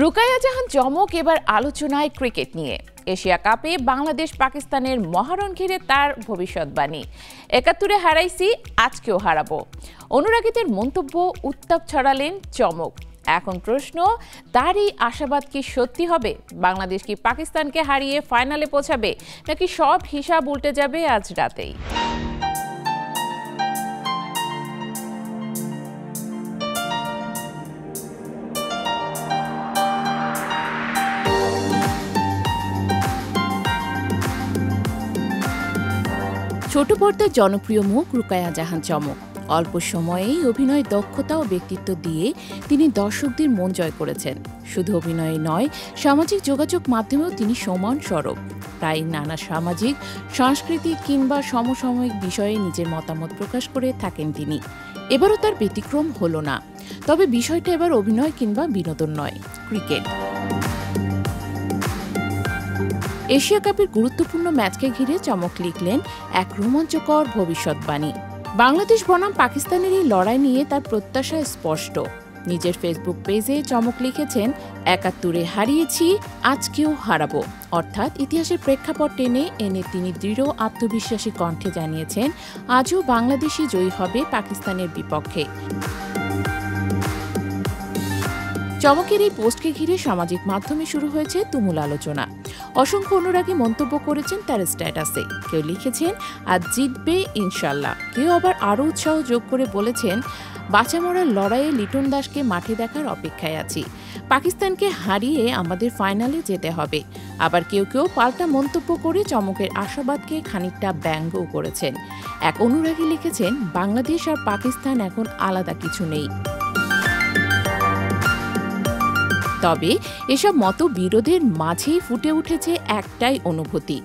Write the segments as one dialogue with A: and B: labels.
A: রুকাইয়া জাহান চমক এবার আলোচনায় ক্রিকেট নিয়ে। এশিয়া কাপে বাংলাদেশ পাকিস্তানের মহারণ ঘিরে তার ভবিষ্যৎবাণী। ৭১-এ হারাইছি, আজকেও হারাবো। অনুরাগীদের মন্তব্য উত্তাপ ছড়ালেন চমক। এখন প্রশ্ন, তারই আশাবাদ কি সত্যি হবে? বাংলাদেশ কি পাকিস্তানকে হারিয়ে ফাইনালে পৌঁছাবে, নাকি সব হিসাব উল্টে যাবে আজ রাতেই? ছোট পর্দার জনপ্রিয় মুখ রুকাইয়া জাহান চমক। অল্প সময়েই অভিনয় দক্ষতা ও ব্যক্তিত্ব দিয়ে তিনি দর্শকদের মন জয় করেছেন। শুধু অভিনয়ে নয়, সামাজিক যোগাযোগ মাধ্যমেও তিনি সমান সরব। প্রায় নানা সামাজিক, সাংস্কৃতিক কিংবা সমসাময়িক বিষয়ে নিজের মতামত প্রকাশ করে থাকেন তিনি। এবারও তার ব্যতিক্রম হলো না। তবে বিষয়টা এবার অভিনয় কিংবা বিনোদন নয়, ক্রিকেট। এশিয়া কাপের গুরুত্বপূর্ণ ম্যাচকে ঘিরে চমক লিখলেন এক রোমাঞ্চকর ভবিষ্যৎবাণী। বাংলাদেশ বনাম পাকিস্তানের এই লড়াই নিয়ে তার প্রত্যাশা স্পষ্ট। নিজের ফেসবুক পেজে চমক লিখেছেন, ৭১-এ হারিয়েছি, আজকেও হারাবো। অর্থাৎ ইতিহাসের প্রেক্ষাপট টেনে এনে তিনি দৃঢ় আত্মবিশ্বাসী কণ্ঠে জানিয়েছেন, আজও বাংলাদেশই জয়ী হবে পাকিস্তানের বিপক্ষে। চমকের এই পোস্টকে ঘিরে সামাজিক মাধ্যমে শুরু হয়েছে তুমুল আলোচনা। অসংখ্য অনুরাগী মন্তব্য করেছেন তার স্ট্যাটাসে। কেউ লিখেছেন, আজ জিতবে ইনশাল্লাহ। কেউ আবার আরও উৎসাহ যোগ করে বলেছেন, বাঁচা মরার লড়াইয়ে লিটন দাসকে মাঠে দেখার অপেক্ষায় আছি। পাকিস্তানকে হারিয়ে আমাদের ফাইনালে যেতে হবে। আবার কেউ কেউ পাল্টা মন্তব্য করে চমকের আশাবাদকে খানিকটা ব্যঙ্গও করেছেন। এক অনুরাগী লিখেছেন, বাংলাদেশ আর পাকিস্তান এখন আলাদা কিছু নেই। তবে এসব মতবিরোধের মাঝেই ফুটে উঠেছে একটাই অনুভূতি,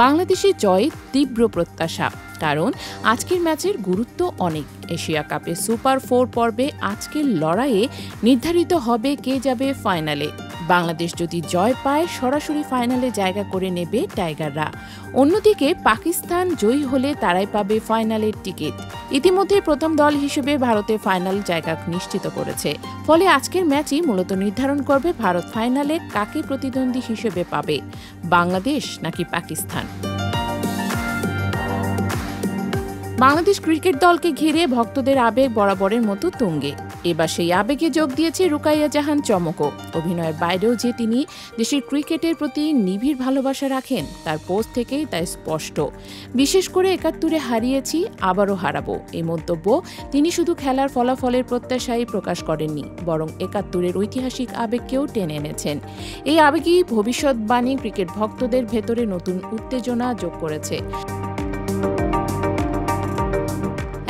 A: বাংলাদেশের জয়ের তীব্র প্রত্যাশা। কারণ আজকের ম্যাচের গুরুত্ব অনেক। এশিয়া কাপের সুপার 4 পর্বে আজকের লড়াইয়ে নির্ধারিত হবে কে যাবে ফাইনালে। বাংলাদেশ যদি জয় পায়, সরাসরি ফাইনালে জায়গা করে নেবে টাইগাররা। অন্যদিকে পাকিস্তান জয়ী হলে তারাই পাবে ফাইনালের টিকিট। ইতিমধ্যে প্রথম দল হিসেবে ভারতে ফাইনাল জায়গা নিশ্চিত করেছে। ফলে আজকের ম্যাচই মূলত নির্ধারণ করবে ভারত ফাইনালে কাকে প্রতিদ্বন্দ্বী হিসেবে পাবে, বাংলাদেশ নাকি পাকিস্তান। বাংলাদেশ ক্রিকেট দলকে ঘিরে ভক্তদের আবেগ বরাবরের মতো তুঙ্গে। এবার সেই আবেগে যোগ দিয়েছে রুকাইয়া জাহান চমকও। অভিনয়ের বাইরেও যে তিনি দেশের ক্রিকেটের প্রতি নিবিড় ভালোবাসা রাখেন, তার পোস্ট থেকেই তা স্পষ্ট। বিশেষ করে ৭১-এ হারিয়েছি, আবারও হারাবো, এই মন্তব্য তিনি শুধু খেলার ফলাফলের প্রত্যাশাই প্রকাশ করেননি, বরং ৭১-এর ঐতিহাসিক আবেগকেও টেনে এনেছেন। এই আবেগই ভবিষ্যৎবাণী ক্রিকেট ভক্তদের ভেতরে নতুন উত্তেজনা যোগ করেছে।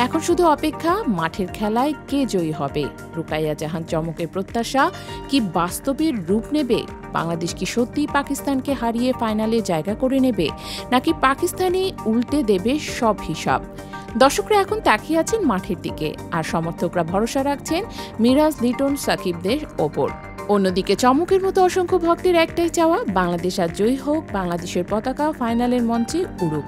A: এখন শুধু অপেক্ষা, মাঠের খেলায় কে জয়ী হবে। রুকাইয়া জাহান চমকের প্রত্যাশা কি বাস্তবের রূপ নেবে? বাংলাদেশ কি সত্যিই পাকিস্তানকে হারিয়ে ফাইনালে জায়গা করে নেবে, নাকি পাকিস্তানই উল্টে দেবে সব হিসাব? দর্শকরা এখন তাকিয়ে আছেন মাঠের দিকে, আর সমর্থকরা ভরসা রাখছেন মিরাজ, লিটন, সাকিবদের ওপর। অন্যদিকে চমকের মতো অসংখ্য ভক্তের একটাই চাওয়া, বাংলাদেশ আর জয়ী হোক, বাংলাদেশের পতাকা ফাইনালের মঞ্চে উড়ুক।